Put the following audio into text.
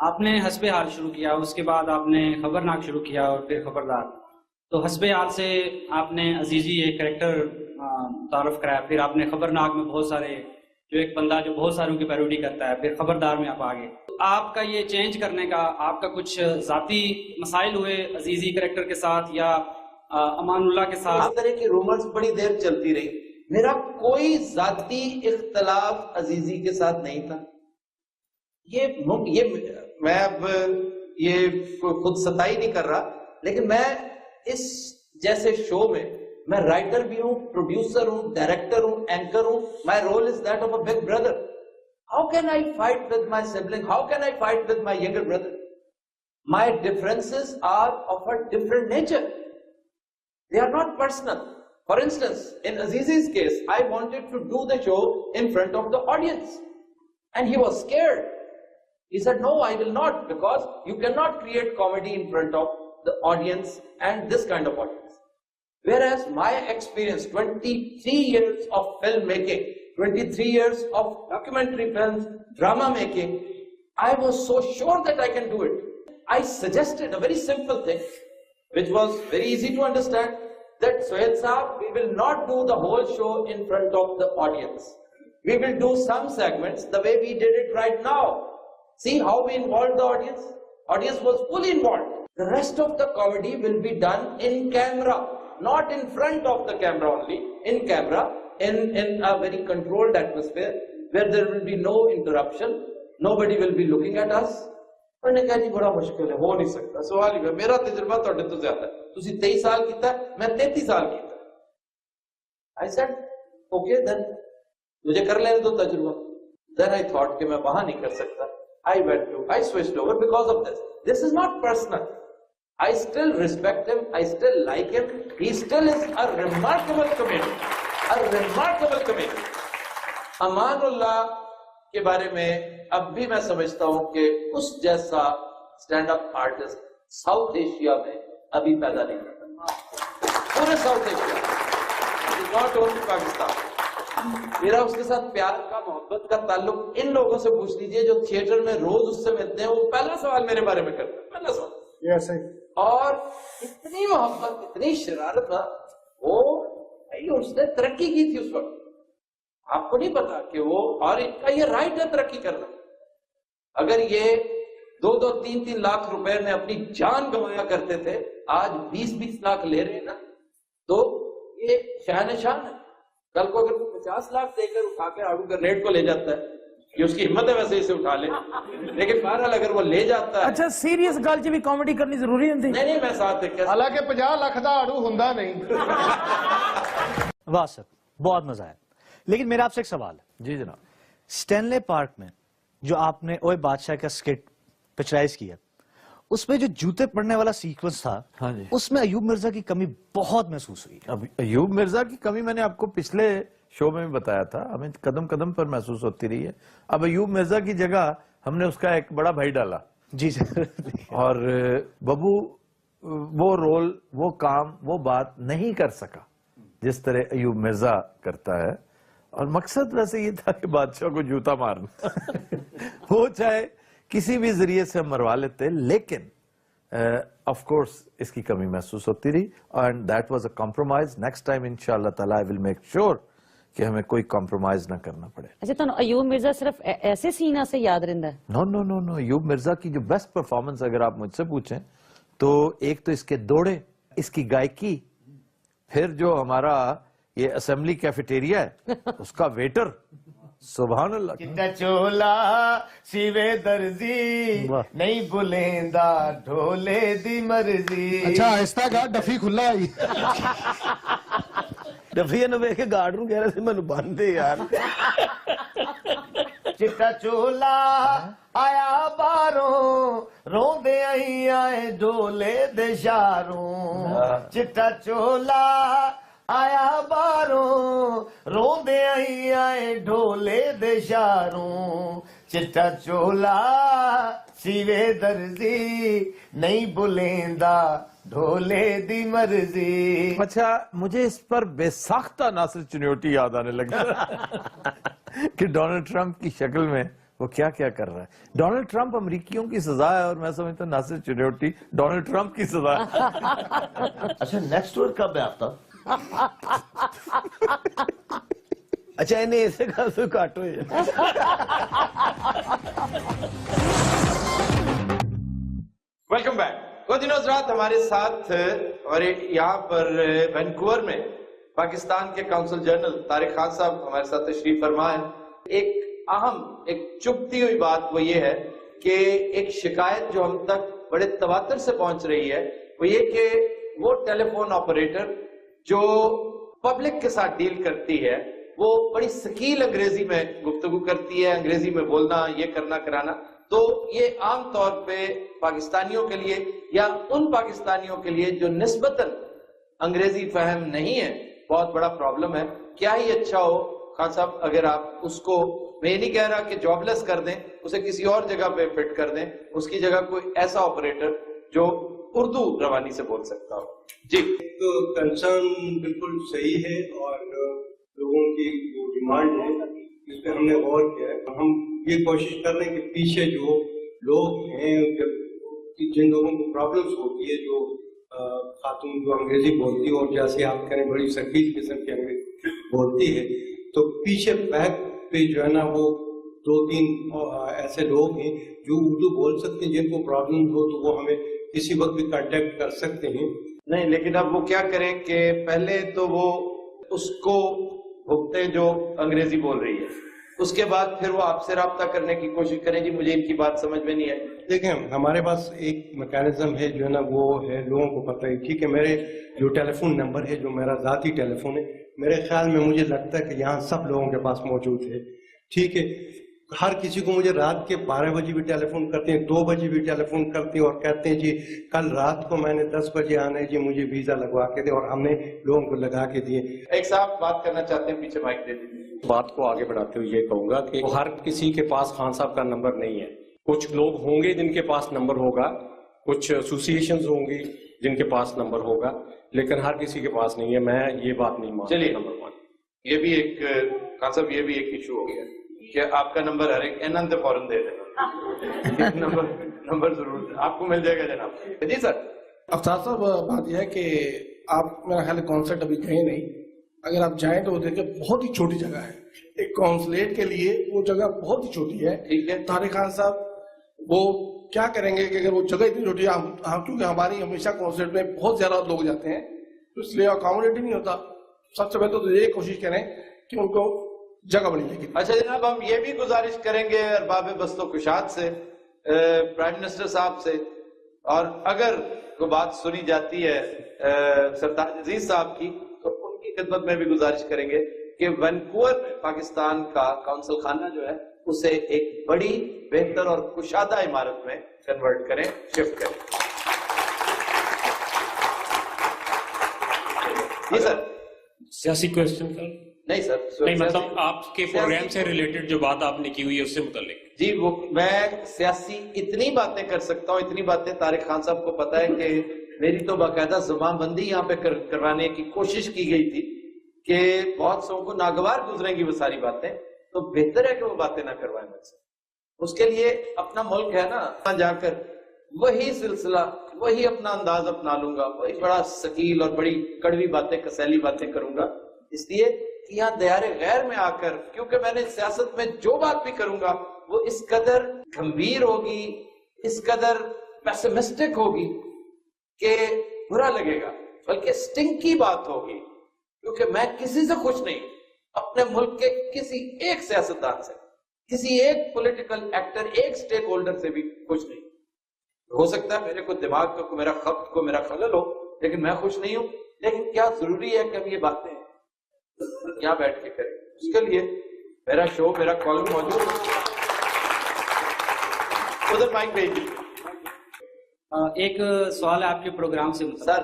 آپ نے حسب حال شروع کیا، اس کے بعد آپ نے خبرناک شروع کیا اور پھر خبردار. تو حسب حال سے آپ نے عزیزی ایک کریکٹر تعارف کرایا، پھر آپ نے خبرناک میں بہت سارے جو ایک بندہ جو بہت ساروں کی پیروڈی کرتا ہے، پھر خبردار میں آپ آگے. آپ کا یہ چینج کرنے کا آپ کا کچھ ذاتی مسائل ہوئے عزیزی کریکٹر کے ساتھ یا امان اللہ کے ساتھ؟ اس طرح کی رومرز بڑی دیر چلتی رہی. میرا کوئی ذاتی اختلاف عزیزی کے ساتھ نہیں تھا. میں اب یہ خود ستائی نہیں کر رہا، لیکن میں اس جیسے شو میں رائٹر بھی ہوں، پروڈیوسر ہوں، ڈائریکٹر ہوں، اینکر ہوں. My role is that of a big brother. How can I fight with my sibling? How can I fight with my younger brother? My differences are of a different nature. They are not personal. For instance, in Azizi's case, I wanted to do the show in front of the audience. And he was scared. He said, no, I will not, because you cannot create comedy in front of the audience and this kind of audience. Whereas my experience, 23 years of filmmaking, 23 years of documentary films, drama making, I was so sure that I can do it. I suggested a very simple thing, which was very easy to understand, that Sohail Saab, we will not do the whole show in front of the audience. We will do some segments the way we did it right now. See how we involved the audience? Audience was fully involved. The rest of the comedy will be done in camera, not in front of the camera only, in camera, in a very controlled atmosphere where there will be no interruption, nobody will be looking at us. میں نے کہا جی بڑا مشکل ہے، ہو نہیں سکتا. سوال ہی ہے، میرا تجربہ تھوڑے تو زیادہ ہے. تسی 23 سال کیتا ہے، میں 33 سال کیتا ہے. I said, okay then, مجھے کر لینے دو تجربہ. Then I thought کہ میں وہاں نہیں کر سکتا. I switched over because of this. This is not personal. I still respect him, I still like him. He still is a remarkable comedian. A remarkable comedian. Aman Ullah کے بارے میں اب بھی میں سمجھتا ہوں کہ اس جیسا stand up artist south Asia میں ابھی پیدا نہیں ہوتا. پورے south Asia, not only Pakistan. میرا اس کے ساتھ پیار کا، محبت کا تعلق ان لوگوں سے پوچھ لیجئے جو تھیٹر میں روز اس سے ملتے ہیں. وہ پہلا سوال میرے بارے میں کرتے ہیں، پہلا سوال. اور اتنی محبت، اتنی شرارت تھا وہ. اس نے ترقی کی تھی اس وقت، آپ کو نہیں پتا کہ وہ، اور ان کا یہ رائٹ ہے ترقی کرنا. اگر یہ 2-3 لاکھ روپے میں اپنی جان گنوایا کرتے تھے، آج 20 لاکھ لے رہے ہیں نا، تو یہ شان شان ہے. کل کو اگر 50 لاکھ دے کر اٹھا کر آگو گرنیڈ کو لے جاتا ہے، یہ اس کی ہمت ہے ویسے اسے اٹھا لے، لیکن بہرحال اگر وہ لے جاتا ہے. اچھا سیریس گل چ بھی کامیڈی کرنی ضروری ہوندی؟ نہیں میں ساتھ دیکھا، حالانکہ 50 لاکھ دا آڑو ہوندا نہیں. واہ سر بہت مزہ آیا. لیکن میرا آپ سے ایک سوال ہے. جی جناب. سٹینلے پارک میں جو آپ نے اوے بادشاہ کا سکٹ پکچرائز کیا، اس میں جو جوتے پڑنے والا سیکوینس تھا، ہاں جی، اس میں ایوب مرزا کی کمی بہت محسوس ہوئی. اب ایوب مرزا کی کمی میں نے آپ کو پچھلے شو میں بھی بتایا تھا، ہمیں قدم قدم پر محسوس ہوتی رہی ہے. اب ایوب مرزا کی جگہ ہم نے اس کا ایک بڑا بھائی ڈالا. جی سر. اور ببو وہ رول، وہ کام، وہ بات نہیں کر سکا جس طرح ایوب مرزا کرتا ہے. اور مقصد ویسے یہ تھا کہ بادشاہ کو جوتا مارنا. وہ چاہے کسی بھی ذریعے سے ہم مروا لیتے، لیکن آف کورس اس کی کمی محسوس ہوتی رہی. And that was a compromise. Next time انشاءاللہ تعالی آئی ول میک شیور کہ ہمیں کوئی کمپرومائز نہ کرنا پڑے. اچھا تو ایوب مرزا صرف ایسے سینہ سے یاد رہتا ہے؟ نو نو نو نو. ایوب مرزا کی جو بیسٹ پرفارمنس اگر آپ مجھ سے پوچھیں تو ایک تو اس کے دوڑے، اس کی گائکی، پھر جو ہمارا یہ اسمبلی کیفیٹیریا ہے اس کا ویٹر، سبحان اللہ. چٹا چولا سیوے درزی نہیں بلیندا ڈھولے دی مرضی. اچھا آہستہ گا، ڈفی کھلا آئی. ڈفی نو ویکھ کے گارڈ نو کہہ رہے تھے مینوں بن دے یار. چٹا چولا آیا باہروں روندے آئی آئے ڈھولے دے شاروں. چٹا چولا آیا باہروں روندے آئی آئے ڈھولے دے شاروں. چٹا چولا سیوے درزی نہیں بلیندا ڈھولے دی مرضی. اچھا مجھے اس پر بے ساختہ ناصر چنیوٹی یاد آنے لگا کہ ڈونلڈ ٹرمپ کی شکل میں وہ کیا کیا کر رہا ہے. ڈونلڈ ٹرمپ امریکیوں کی سزا ہے اور میں سمجھتا ہوں ناصر چنوٹی ڈونلڈ ٹرمپ کی سزا ہے. اچھا نیکسٹ ٹور کب ہے آپ کا؟ اچھا انہیں ایسے کھاسو کاٹو ہے. Welcome back. کچھ دنوں رات ہمارے ساتھ اور یہاں پر وینکوور میں پاکستان کے کونسل جنرل طارق خان صاحب ہمارے ساتھ تشریف فرما ہے. ایک اہم ایک چبھتی ہوئی بات وہ یہ ہے کہ ایک شکایت جو ہم تک بڑے تواتر سے پہنچ رہی ہے وہ یہ کہ وہ ٹیلی فون آپریٹر جو پبلک کے ساتھ ڈیل کرتی ہے وہ بڑی ثقیل انگریزی میں گفتگو کرتی ہے, انگریزی میں بولنا, یہ کرنا کرانا. تو یہ عام طور پہ پاکستانیوں کے لیے یا ان پاکستانیوں کے لیے جو نسبتاً انگریزی فہم نہیں ہے بہت بڑا پرابلم ہے. کیا ہی اچھا ہو خان صاحب اگر آپ اس کو, میں یہ نہیں کہہ رہا کہ جاب لیس کر دیں, اسے کسی اور جگہ پہ فٹ کر دیں, اس کی جگہ کوئی ایسا آپریٹر جو اردو روانی سے بول سکتا ہو. جی تو کنسرن بالکل صحیح ہے اور لوگوں کی جو ڈیمانڈ ہے اس پہ ہم نے غور کیا ہے. ہم یہ کوشش کر رہے ہیں کہ پیچھے جو لوگ ہیں جن لوگوں کو پرابلمس ہوتی ہے, جو خاتون جو انگریزی بولتی ہے اور جیسے آپ کہیں بڑی ثقیل قسم کی انگریزی بولتی ہے, تو پیچھے بیک پہ جو ہے نا وہ 2-3 ایسے لوگ ہیں جو اردو بول سکتے ہیں, جن کو پرابلم ہو تو وہ ہمیں کسی وقت بھی کانٹیکٹ کر سکتے ہیں. نہیں, لیکن اب وہ کیا کریں کہ پہلے تو وہ اس کو بھگتے جو انگریزی بول رہی ہے, اس کے بعد پھر وہ آپ سے رابطہ کرنے کی کوشش کریں جی مجھے ان کی بات سمجھ میں نہیں ہے. دیکھیں ہمارے پاس ایک میکینزم ہے جو ہے نا وہ ہے, لوگوں کو پتہ ہے. ٹھیک ہے, میرے جو ٹیلی فون نمبر ہے جو میرا ذاتی ٹیلی فون ہے, میرے خیال میں مجھے لگتا ہے کہ یہاں سب لوگوں کے پاس موجود ہے. ٹھیک ہے, ہر کسی کو مجھے رات کے 12 بجے بھی ٹیلی فون کرتے ہیں, 2 بجے بھی ٹیلی فون کرتے ہیں اور کہتے ہیں جی کل رات کو میں نے 10 بجے آنا ہے جی مجھے ویزا لگوا کے دے, اور ہم نے لوگوں کو لگا کے دیے. ایک صاحب بات کرنا چاہتے ہیں, پیچھے مائک دے دیجیے. بات کو آگے بڑھاتے ہوئے یہ کہوں گا کہ ہر کسی کے پاس خان صاحب کا نمبر نہیں ہے. کچھ لوگ ہوں گے جن کے پاس نمبر ہوگا, کچھ ایسوسیشنز ہوں گی جن کے پاس نمبر ہوگا, لیکن ہر کسی کے پاس نہیں ہے. میں یہ بات نہیں مانتا. چلیے نمبر 1 یہ بھی ایک خان صاحب یہ بھی ایک ایشو ہو گیا کہ آپ کا نمبر ہر ایک انت فوراً دے دینا. نمبر ضرور آپ کو مل جائے گا جناب. جی سر. افطار صاحب بات یہ ہے کہ آپ میرا خیال کانسرٹ ابھی گئے نہیں, اگر آپ جائیں تو وہ دیکھیں بہت ہی چھوٹی جگہ ہے. ایک کانسلیٹ کے لیے وہ جگہ بہت ہی چھوٹی ہے. ٹھیک ہے, طارق خان صاحب وہ کیا کریں گے کہ اگر وہ جگہ اتنی چھوٹی ہے, کیونکہ ہماری ہمیشہ کانسلیٹ میں بہت زیادہ لوگ جاتے ہیں تو اس لیے اکاموڈیٹ نہیں ہوتا. سب سے پہلے تو یہ کوشش کریں کہ ان کو جگہ بنی لگے. اچھا جناب, ہم یہ بھی گزارش کریں گے ارباب بست و کشاد سے, پرائم منسٹر صاحب سے, اور اگر کوئی بات سنی جاتی ہے سرتاج عزیز صاحب کی تو ان کی خدمت میں بھی گزارش کریں گے کہ وینکوور میں پاکستان کا کونسل خانہ جو ہے اسے ایک بڑی بہتر اور کشادہ عمارت میں کنورٹ کریں, شفٹ کریں. جی سر. سیاسی کوشچن کا نہیں سر, نہیں, مطلب آپ کے پروگرام سے ریلیٹڈ جو بات آپ نے کی ہوئی ہے اس سے متعلق. جی وہ میں سیاسی اتنی باتیں کر سکتا ہوں, اتنی باتیں طارق خان صاحب کو پتا ہے کہ میری تو باقاعدہ زبان بندی یہاں پہ کروانے کی کوشش کی گئی تھی کہ بہت سو کو ناگوار گزریں گی وہ ساری باتیں, تو بہتر ہے کہ وہ باتیں نہ کروائیں مجھ سے. اس کے لیے اپنا ملک ہے نا, جا کر وہی سلسلہ وہی اپنا انداز اپنا لوں گا, وہی بڑا ثقیل اور بڑی کڑوی باتیں کسیلی باتیں کروں گا. اس لیے کہ یہاں دیار غیر میں آ کر, کیونکہ میں نے سیاست میں جو بات بھی کروں گا وہ اس قدر گمبھیر ہوگی, اس قدر پیسمسٹک ہوگی کہ برا لگے گا, بلکہ سٹنکی بات ہوگی, کیونکہ میں کسی سے خوش نہیں, اپنے ملک کے کسی ایک سیاستدان سے, کسی ایک پولیٹیکل ایکٹر, ایک سٹیک ہولڈر سے بھی خوش نہیں. ہو سکتا ہے میرے کو دماغ کو میرا خبط کو میرا خلل ہو, لیکن میں خوش نہیں ہوں. لیکن کیا ضروری ہے کہ ہم یہ باتیں یہاں بیٹھ کے کریں؟ اس کے لیے میرا شو, میرا کالم موجود ہے. ادھر مائک بھیج دیجیے. ایک سوال ہے آپ کے پروگرام سے سر